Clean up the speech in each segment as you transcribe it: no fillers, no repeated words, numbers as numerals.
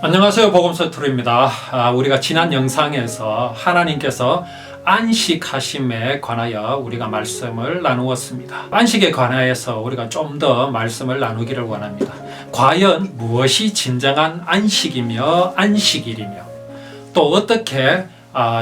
안녕하세요. 복음서투루입니다. 우리가 지난 영상에서 하나님께서 안식하심에 관하여 우리가 말씀을 나누었습니다. 안식에 관하여서 우리가 좀 더 말씀을 나누기를 원합니다. 과연 무엇이 진정한 안식이며 안식일이며 또 어떻게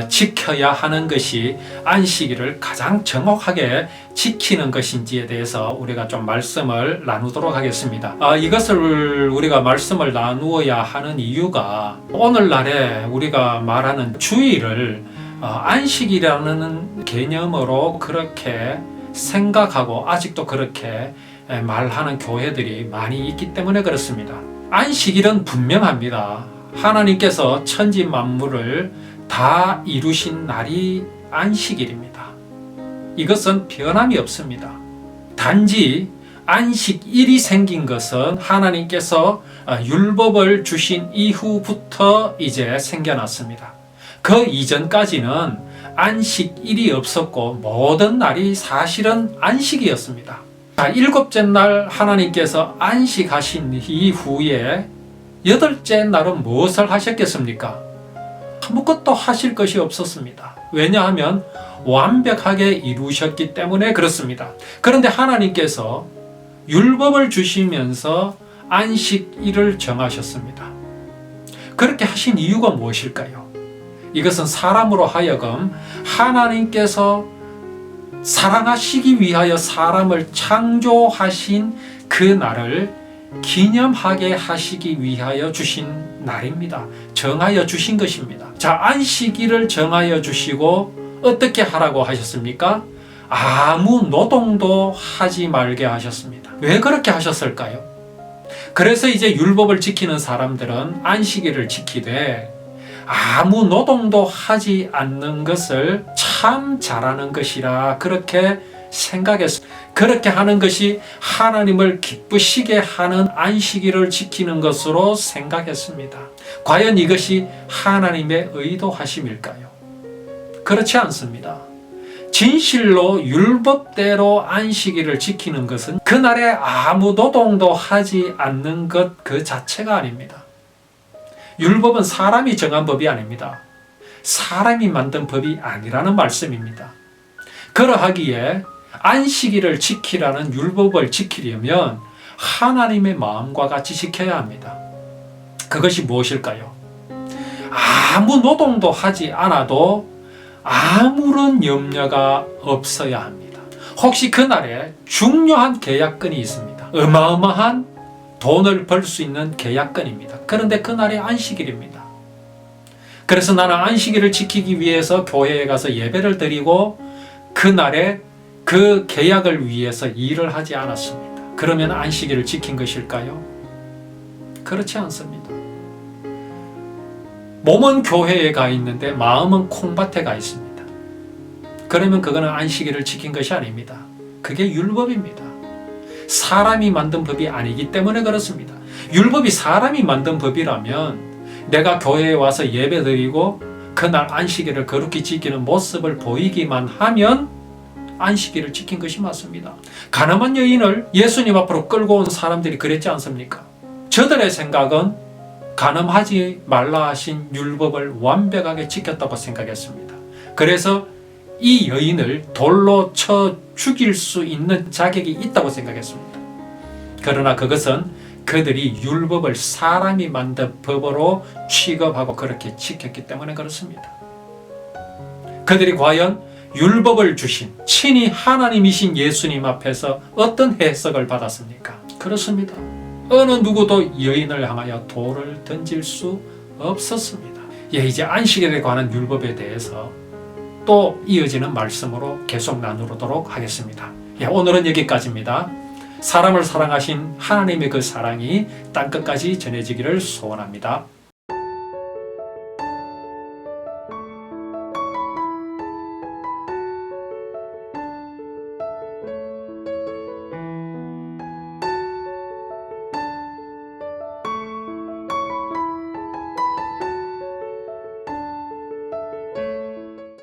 지켜야 하는 것이 안식일을 가장 정확하게 지키는 것인지에 대해서 우리가 좀 말씀을 나누도록 하겠습니다. 이것을 우리가 말씀을 나누어야 하는 이유가 오늘날에 우리가 말하는 주일을 안식이라는 개념으로 그렇게 생각하고 아직도 그렇게 말하는 교회들이 많이 있기 때문에 그렇습니다. 안식일은 분명합니다. 하나님께서 천지 만물을 다 이루신 날이 안식일입니다. 이것은 변함이 없습니다. 단지 안식일이 생긴 것은 하나님께서 율법을 주신 이후부터 이제 생겨났습니다. 그 이전까지는 안식일이 없었고 모든 날이 사실은 안식이었습니다. 일곱째 날 하나님께서 안식하신 이후에 여덟째 날은 무엇을 하셨겠습니까? 아무것도 하실 것이 없었습니다. 왜냐하면 완벽하게 이루셨기 때문에 그렇습니다. 그런데 하나님께서 율법을 주시면서 안식일을 정하셨습니다. 그렇게 하신 이유가 무엇일까요? 이것은 사람으로 하여금 하나님께서 사랑하시기 위하여 사람을 창조하신 그 날을 기념하게 하시기 위하여 주신 날입니다. 정하여 주신 것입니다. 자, 안식일을 정하여 주시고 어떻게 하라고 하셨습니까? 아무 노동도 하지 말게 하셨습니다. 왜 그렇게 하셨을까요? 그래서 이제 율법을 지키는 사람들은 안식일을 지키되 아무 노동도 하지 않는 것을 참 잘하는 것이라 그렇게 생각했습니다. 그렇게 하는 것이 하나님을 기쁘시게 하는 안식일을 지키는 것으로 생각했습니다. 과연 이것이 하나님의 의도하심일까요? 그렇지 않습니다. 진실로 율법대로 안식일을 지키는 것은 그날에 아무 노동도 하지 않는 것 그 자체가 아닙니다. 율법은 사람이 정한 법이 아닙니다. 사람이 만든 법이 아니라는 말씀입니다. 그러하기에 안식일을 지키라는 율법을 지키려면 하나님의 마음과 같이 지켜야 합니다. 그것이 무엇일까요? 아무 노동도 하지 않아도 아무런 염려가 없어야 합니다. 혹시 그날에 중요한 계약건이 있습니다. 어마어마한 돈을 벌 수 있는 계약건입니다. 그런데 그날이 안식일입니다. 그래서 나는 안식일을 지키기 위해서 교회에 가서 예배를 드리고 그날에 그 계약을 위해서 일을 하지 않았습니다. 그러면 안식일을 지킨 것일까요? 그렇지 않습니다. 몸은 교회에 가 있는데 마음은 콩밭에 가 있습니다. 그러면 그거는 안식일을 지킨 것이 아닙니다. 그게 율법입니다. 사람이 만든 법이 아니기 때문에 그렇습니다. 율법이 사람이 만든 법이라면 내가 교회에 와서 예배드리고 그날 안식일을 거룩히 지키는 모습을 보이기만 하면 안식일을 지킨 것이 맞습니다. 가늠한 여인을 예수님 앞으로 끌고 온 사람들이 그랬지 않습니까? 저들의 생각은 가늠하지 말라 하신 율법을 완벽하게 지켰다고 생각했습니다. 그래서 이 여인을 돌로 쳐 죽일 수 있는 자격이 있다고 생각했습니다. 그러나 그것은 그들이 율법을 사람이 만든 법으로 취급하고 그렇게 지켰기 때문에 그렇습니다. 그들이 과연 율법을 주신 친히 하나님이신 예수님 앞에서 어떤 해석을 받았습니까? 그렇습니다. 어느 누구도 여인을 향하여 돌을 던질 수 없었습니다. 이제 안식일에 관한 율법에 대해서 또 이어지는 말씀으로 계속 나누도록 하겠습니다. 오늘은 여기까지입니다. 사람을 사랑하신 하나님의 그 사랑이 땅끝까지 전해지기를 소원합니다.